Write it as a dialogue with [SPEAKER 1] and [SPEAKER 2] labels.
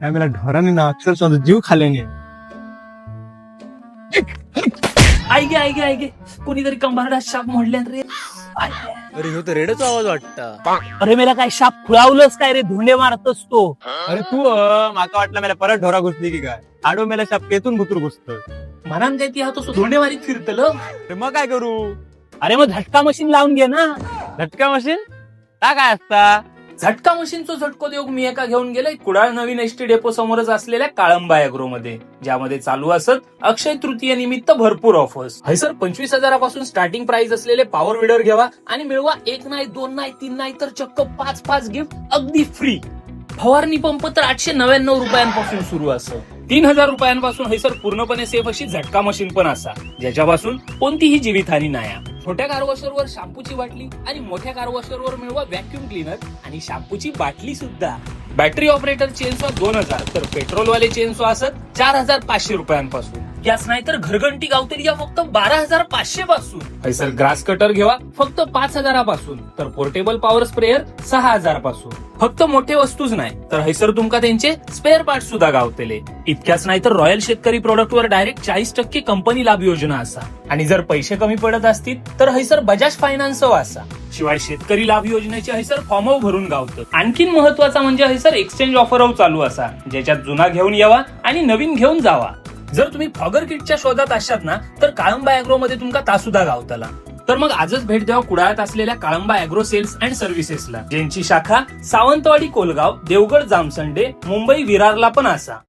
[SPEAKER 1] मला ढोराने ना अक्षरशः जीव खाल्याने.
[SPEAKER 2] ऐके कोणीतरी कंबारडा शाप मोडल्या रे.
[SPEAKER 3] अरे ह्यो तर रेडचा आवाज वाटता.
[SPEAKER 2] अरे मला काय शाप खुळावलंच काय रे, धोंडे मारतस तो.
[SPEAKER 1] अरे तू माका वाटलं मला परत ढोरा घुसली की काय. आडो मला शपकेतून भुतूर घुसतोय.
[SPEAKER 2] म्हणान काय ती हा तो धोंडे मारीत फिरतल.
[SPEAKER 1] अरे मग काय करू.
[SPEAKER 2] अरे मग झटका मशीन लावून घे ना.
[SPEAKER 1] झटका मशीन ता काय असता.
[SPEAKER 2] झटका मशीनचा झटकोद्योग मी एका घेऊन गेलोय कुडाळ नवीन एसटी डेपो समोरच असलेल्या काळंबा अॅग्रो मध्ये, ज्यामध्ये चालू असत अक्षय तृतीय निमित्त भरपूर ऑफर्स. सर 25,000 स्टार्टिंग प्राइस असलेले पॉवर विडर घ्यावा आणि मिळवा 1 नाही 2 नाही 3 नाही तर चक्क 5 गिफ्ट अगदी फ्री. फवारणी पंप तर 899 रुपयांपासून सुरू असं. 3,000 रुपयांपासून हैसर पूर्णपणे सेफ अशी झटका मशीन पण असा, ज्याच्यापासून कोणतीही जीवितहानी नाही. छोट्या कारवॉशरवर शॅम्पूची बाटली आणि मोठ्या कारवॉशरवर मिळवा व्हॅक्यूम क्लीनर आणि शॅम्पूची बाटली सुद्धा. बॅटरी ऑपरेटर चेनसॉ 2,000 तर पेट्रोलवाले चेनसॉ असत 4,500 रुपयांपासून. गॅस नाही तर घरघंटी गावतरी या फक्त 12,500 पासून. हैसर ग्रास कटर घेवा फक्त 5,000 पासून, तर पोर्टेबल पॉवर स्प्रेअर 6,000 पासून. फक्त मोठे वस्तूच नाही तर हैसर तुमका त्यांचे स्पेअर पार्ट सुद्धा गावतले. इतक्याच नाही तर रॉयल शेतकरी प्रोडक्ट वर डायरेक्ट 40% कंपनी लाभ योजना असा. आणि जर पैसे कमी पडत असतील तर हैसर बजाज फायनान्स असा. शिवाय शेतकरी लाभ योजनेचे हैसर फॉर्म भरून गावतं. आणखीन महत्वाचा म्हणजे हैसर एक्सचेंज ऑफर चालू असा, ज्याच्यात जुना घेऊन यावा आणि नवीन घेऊन जावा. जर तुम्ही फॉगर किटच्या शोधात असाल ना तर काळंबा अॅग्रो मध्ये तुमका तासुद्धा गावतला. तर मग आजच भेट द्यावा कुडाळात असलेल्या काळंबा अॅग्रो सेल्स अँड सर्व्हिसेसला, ज्यांची शाखा सावंतवाडी कोलगाव, देवगड जामसंडे, मुंबई विरारला पण असा.